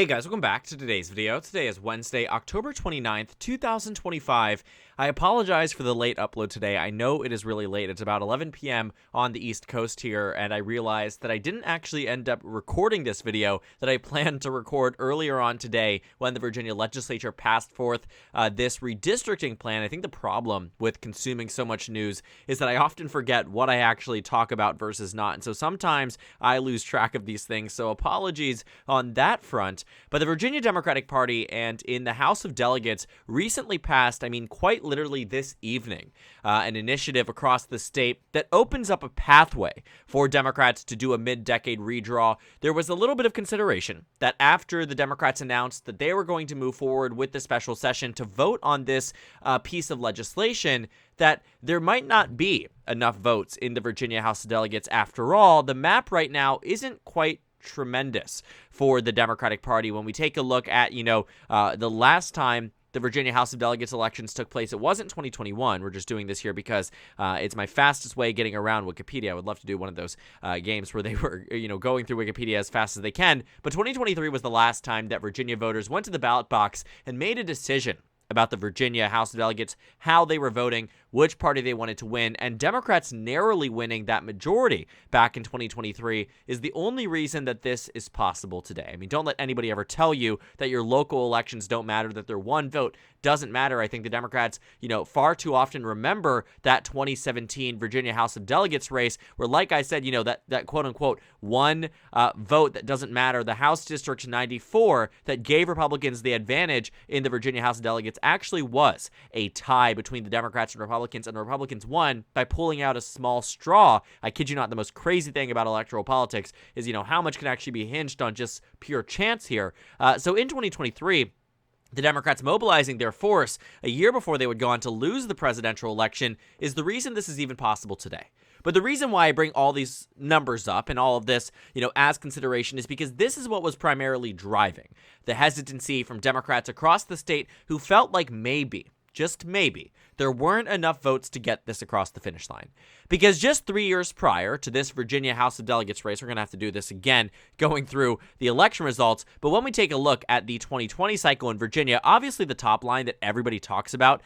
Hey guys, welcome back to today's video. Today is Wednesday, October 29th, 2025. I apologize for the late upload today. I know it is really late. It's about 11 p.m. on the East Coast here, and I realized that I didn't actually end up recording this video that I planned to record earlier on today when the Virginia legislature passed forth this redistricting plan. I think the problem with consuming so much news is that I often forget what I actually talk about versus not, and so sometimes I lose track of these things, so apologies on that front. But the Virginia Democratic Party and in the House of Delegates recently passed, quite literally this evening, an initiative across the state that opens up a pathway for Democrats to do a mid-decade redraw. There was a little bit of consideration that after the Democrats announced that they were going to move forward with the special session to vote on this piece of legislation, that there might not be enough votes in the Virginia House of Delegates. After all, the map right now isn't quite tremendous for the Democratic Party. When we take a look at, the last time the Virginia House of Delegates elections took place, it wasn't 2021. We're just doing this here because it's my fastest way getting around Wikipedia. I would love to do one of those games where they were, going through Wikipedia as fast as they can. But 2023 was the last time that Virginia voters went to the ballot box and made a decision about the Virginia House of Delegates, how they were voting, which party they wanted to win, and Democrats narrowly winning that majority back in 2023 is the only reason that this is possible today. Don't let anybody ever tell you that your local elections don't matter, that their one vote doesn't matter. I think the Democrats, far too often remember that 2017 Virginia House of Delegates race where, like I said, that quote-unquote one vote that doesn't matter, the House District 94 that gave Republicans the advantage in the Virginia House of Delegates actually was a tie between the Democrats and the Republicans won by pulling out a small straw. I kid you not, the most crazy thing about electoral politics is, how much can actually be hinged on just pure chance here. So in 2023, the Democrats mobilizing their force a year before they would go on to lose the presidential election is the reason this is even possible today. But the reason why I bring all these numbers up and all of this, as consideration is because this is what was primarily driving the hesitancy from Democrats across the state who felt like maybe, just maybe, there weren't enough votes to get this across the finish line. Because just 3 years prior to this Virginia House of Delegates race, we're going to have to do this again, going through the election results, but when we take a look at the 2020 cycle in Virginia, obviously the top line that everybody talks about,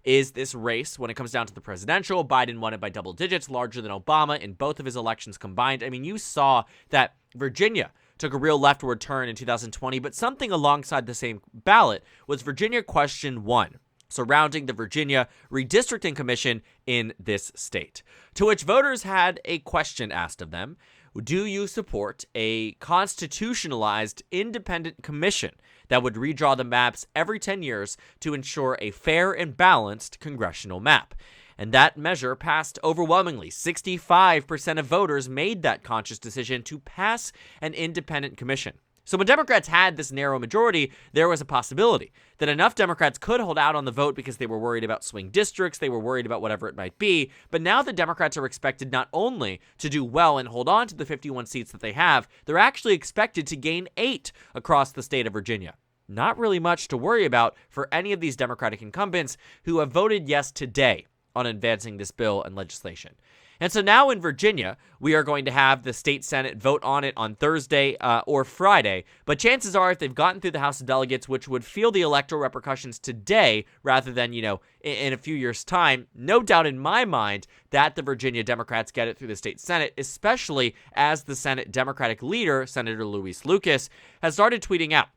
is this race when it comes down to the presidential. Biden won it by double digits, larger than Obama in both of his elections combined. You saw that Virginia took a real leftward turn in 2020, but something alongside the same ballot was Virginia Question 1, surrounding the Virginia Redistricting Commission in this state, to which voters had a question asked of them. Do you support a constitutionalized independent commission that would redraw the maps every 10 years to ensure a fair and balanced congressional map? And that measure passed overwhelmingly. 65% of voters made that conscious decision to pass an independent commission. So when Democrats had this narrow majority, there was a possibility that enough Democrats could hold out on the vote because they were worried about swing districts, they were worried about whatever it might be. But now the Democrats are expected not only to do well and hold on to the 51 seats that they have, they're actually expected to gain 8 across the state of Virginia. Not really much to worry about for any of these Democratic incumbents who have voted yes today on advancing this bill and legislation. And so now in Virginia, we are going to have the state Senate vote on it on Thursday or Friday. But chances are, if they've gotten through the House of Delegates, which would feel the electoral repercussions today rather than, in a few years' time, no doubt in my mind that the Virginia Democrats get it through the state Senate, especially as the Senate Democratic leader, Senator Luis Lucas, has started tweeting out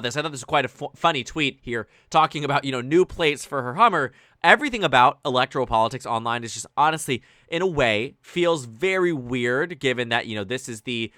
this. I thought this was quite a funny tweet here, talking about, new plates for her Hummer. Everything about electoral politics online is just honestly, in a way, feels very weird, given that, this is the,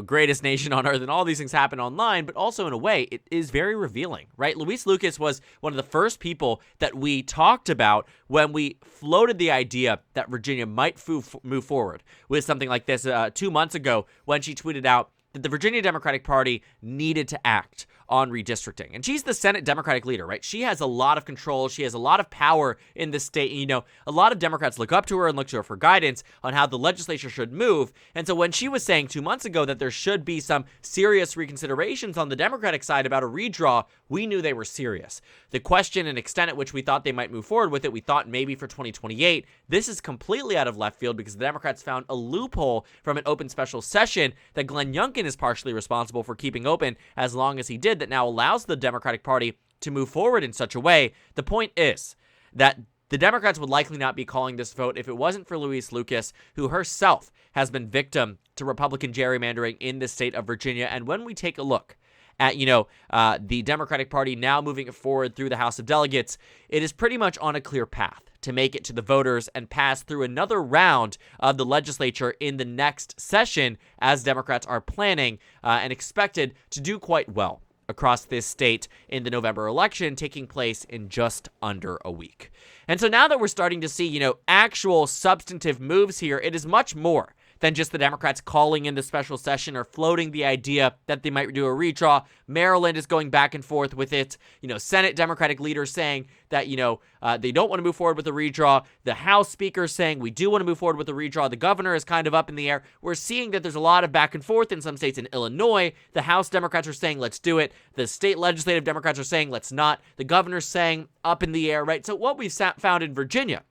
greatest nation on earth and all these things happen online, but also in a way, it is very revealing, right? Luis Lucas was one of the first people that we talked about when we floated the idea that Virginia might move forward with something like this 2 months ago when she tweeted out that the Virginia Democratic Party needed to act on redistricting. And she's the Senate Democratic leader, right? She has a lot of control. She has a lot of power in the state. A lot of Democrats look up to her and look to her for guidance on how the legislature should move. And so when she was saying 2 months ago that there should be some serious reconsiderations on the Democratic side about a redraw, we knew they were serious. The question and extent at which we thought they might move forward with it, we thought maybe for 2028. This is completely out of left field because the Democrats found a loophole from an open special session that Glenn Youngkin Republican is partially responsible for keeping open as long as he did, that now allows the Democratic Party to move forward in such a way. The point is that the Democrats would likely not be calling this vote if it wasn't for Louise Lucas, who herself has been victim to Republican gerrymandering in the state of Virginia. And when we take a look at, the Democratic Party now moving forward through the House of Delegates, it is pretty much on a clear path to make it to the voters and pass through another round of the legislature in the next session, as Democrats are planning and expected to do quite well across this state in the November election, taking place in just under a week. And so now that we're starting to see, actual substantive moves here, it is much more than just the Democrats calling in the special session or floating the idea that they might do a redraw. Maryland is going back and forth with it. Senate Democratic leaders saying that, they don't want to move forward with a redraw. The House Speaker saying we do want to move forward with a redraw. The governor is kind of up in the air. We're seeing that there's a lot of back and forth in some states. In Illinois, the House Democrats are saying let's do it. The state legislative Democrats are saying let's not. The governor's saying up in the air, right? So what we've found in Virginia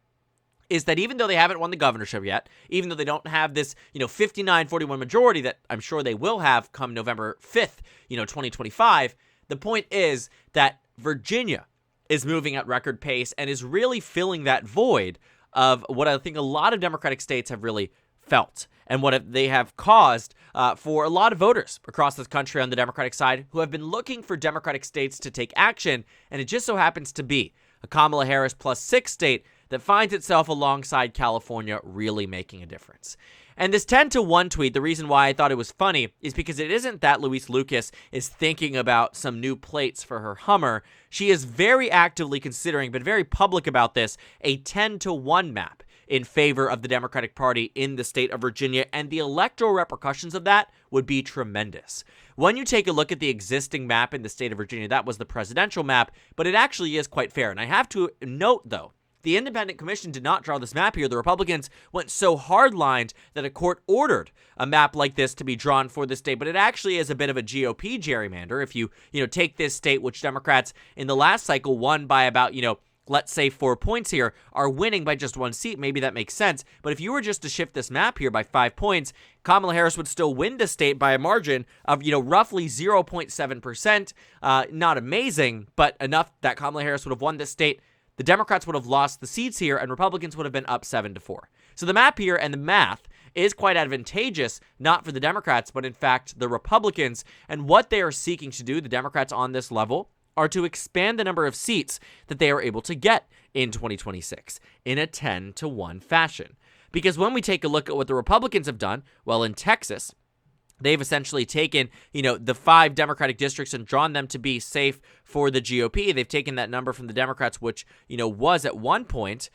is that even though they haven't won the governorship yet, even though they don't have this, 59-41 majority that I'm sure they will have come November 5th, 2025, the point is that Virginia is moving at record pace and is really filling that void of what I think a lot of Democratic states have really felt, and what they have caused for a lot of voters across this country on the Democratic side who have been looking for Democratic states to take action, and it just so happens to be a Kamala Harris +6 state that finds itself alongside California really making a difference. And this 10-1 tweet, the reason why I thought it was funny is because it isn't that Louise Lucas is thinking about some new plates for her Hummer. She is very actively considering, but very public about this, a 10-1 map in favor of the Democratic Party in the state of Virginia, and the electoral repercussions of that would be tremendous. When you take a look at the existing map in the state of Virginia, that was the presidential map, but it actually is quite fair. And I have to note, though, the independent commission did not draw this map here. The Republicans went so hard-lined that a court ordered a map like this to be drawn for the state, but it actually is a bit of a GOP gerrymander. If you take this state, which Democrats in the last cycle won by about, let's say 4 points here, are winning by just 1 seat, maybe that makes sense. But if you were just to shift this map here by 5 points, Kamala Harris would still win the state by a margin of, roughly 0.7%. Not amazing, but enough that Kamala Harris would have won this state. The Democrats would have lost the seats here, and Republicans would have been up 7-4. So the map here and the math is quite advantageous, not for the Democrats, but in fact the Republicans. And what they are seeking to do, the Democrats on this level, are to expand the number of seats that they are able to get in 2026 in a 10-1 fashion. Because when we take a look at what the Republicans have done, well, in Texas, they've essentially taken, the 5 Democratic districts and drawn them to be safe for the GOP. They've taken that number from the Democrats, which, was at one point,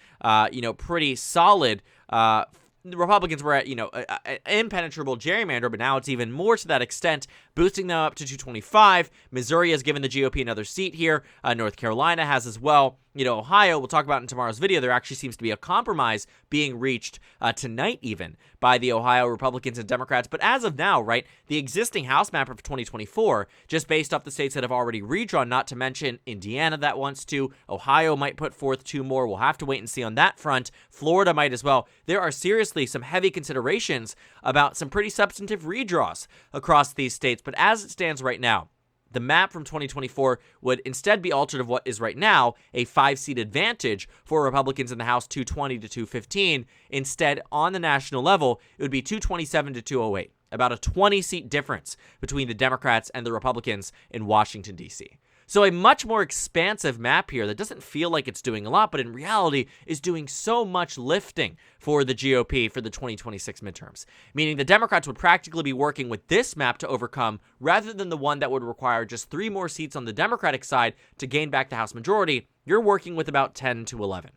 pretty solid. The Republicans were at, an impenetrable gerrymander, but now it's even more to that extent, boosting them up to 225. Missouri has given the GOP another seat here. North Carolina has as well. Ohio, we'll talk about in tomorrow's video, there actually seems to be a compromise being reached tonight even by the Ohio Republicans and Democrats. But as of now, right, the existing House map of 2024, just based off the states that have already redrawn, not to mention Indiana that wants to, Ohio might put forth 2 more. We'll have to wait and see on that front. Florida might as well. There are seriously some heavy considerations about some pretty substantive redraws across these states. But as it stands right now, the map from 2024 would instead be altered of what is right now a 5-seat advantage for Republicans in the House, 220 to 215. Instead, on the national level, it would be 227 to 208, about a 20-seat difference between the Democrats and the Republicans in Washington, D.C. So a much more expansive map here that doesn't feel like it's doing a lot, but in reality is doing so much lifting for the GOP for the 2026 midterms. Meaning the Democrats would practically be working with this map to overcome, rather than the one that would require just 3 more seats on the Democratic side to gain back the House majority. You're working with about 10 to 11.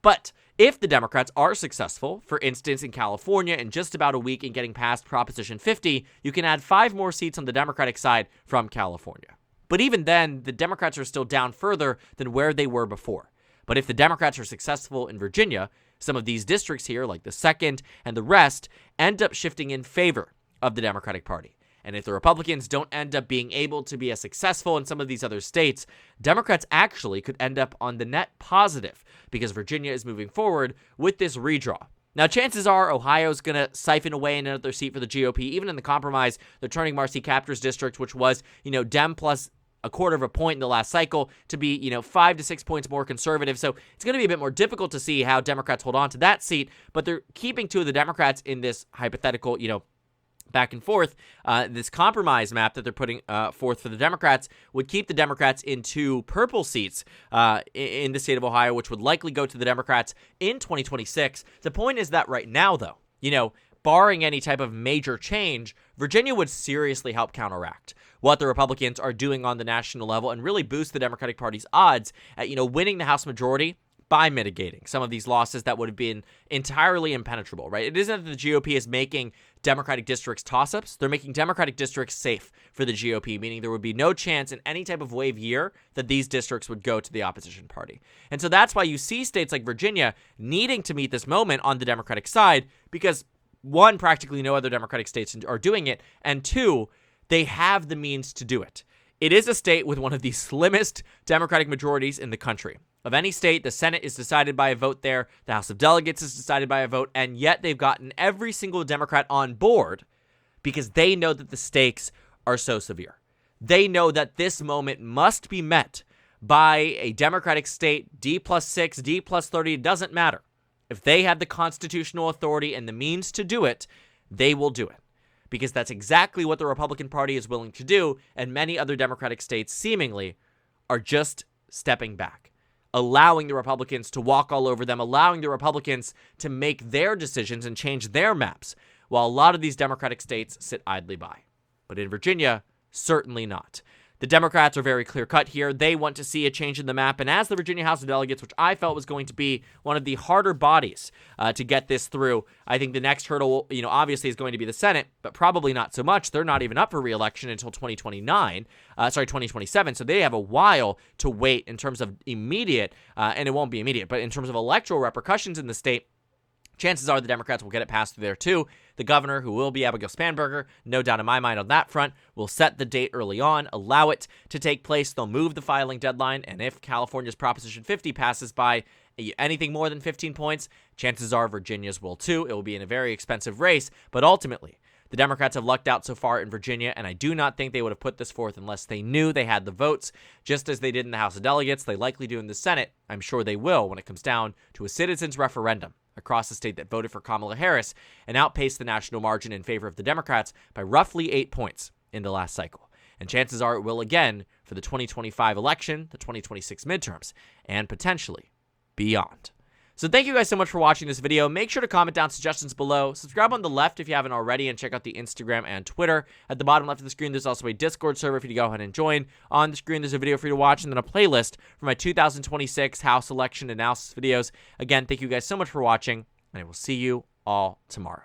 But if the Democrats are successful, for instance, in California, in just about a week in getting past Proposition 50, you can add 5 more seats on the Democratic side from California. But even then, the Democrats are still down further than where they were before. But if the Democrats are successful in Virginia, some of these districts here, like the 2nd and the rest, end up shifting in favor of the Democratic Party. And if the Republicans don't end up being able to be as successful in some of these other states, Democrats actually could end up on the net positive, because Virginia is moving forward with this redraw. Now, chances are Ohio's going to siphon away another seat for the GOP. Even in the compromise, they're turning Marcy Kaptur's district, which was, Dem plus a quarter of a point in the last cycle, to be, 5 to 6 points more conservative. So it's going to be a bit more difficult to see how Democrats hold on to that seat, but they're keeping two of the Democrats in this hypothetical, back and forth. This compromise map that they're putting forth for the Democrats would keep the Democrats in two purple seats in the state of Ohio, which would likely go to the Democrats in 2026. The point is that right now, though, barring any type of major change, Virginia would seriously help counteract what the Republicans are doing on the national level and really boost the Democratic Party's odds at, winning the House majority by mitigating some of these losses that would have been entirely impenetrable, right? It isn't that the GOP is making Democratic districts toss-ups. They're making Democratic districts safe for the GOP, meaning there would be no chance in any type of wave year that these districts would go to the opposition party. And so that's why you see states like Virginia needing to meet this moment on the Democratic side because, one, practically no other Democratic states are doing it, and two, they have the means to do it. It is a state with one of the slimmest Democratic majorities in the country. Of any state, the Senate is decided by a vote there, the House of Delegates is decided by a vote, and yet they've gotten every single Democrat on board because they know that the stakes are so severe. They know that this moment must be met by a Democratic state, D+6, D+30, it doesn't matter. If they have the constitutional authority and the means to do it, they will do it. Because that's exactly what the Republican Party is willing to do, and many other Democratic states seemingly are just stepping back, allowing the Republicans to walk all over them, allowing the Republicans to make their decisions and change their maps, while a lot of these Democratic states sit idly by. But in Virginia, certainly not. The Democrats are very clear-cut here. They want to see a change in the map, and as the Virginia House of Delegates, which I felt was going to be one of the harder bodies to get this through, I think the next hurdle, obviously is going to be the Senate, but probably not so much. They're not even up for re-election until 2027, so they have a while to wait in terms of immediate, and it won't be immediate, but in terms of electoral repercussions in the state. Chances are the Democrats will get it passed through there too. The governor, who will be Abigail Spanberger, no doubt in my mind on that front, will set the date early on, allow it to take place. They'll move the filing deadline, and if California's Proposition 50 passes by anything more than 15 points, chances are Virginia's will too. It will be in a very expensive race, but ultimately, the Democrats have lucked out so far in Virginia, and I do not think they would have put this forth unless they knew they had the votes, just as they did in the House of Delegates. They likely do in the Senate. I'm sure they will when it comes down to a citizens' referendum across the state that voted for Kamala Harris and outpaced the national margin in favor of the Democrats by roughly 8 points in the last cycle. And chances are it will again for the 2025 election, the 2026 midterms, and potentially beyond. So thank you guys so much for watching this video. Make sure to comment down suggestions below. Subscribe on the left if you haven't already, and check out the Instagram and Twitter. At the bottom left of the screen, there's also a Discord server for you to go ahead and join. On the screen, there's a video for you to watch, and then a playlist for my 2026 House election analysis videos. Again, thank you guys so much for watching, and I will see you all tomorrow.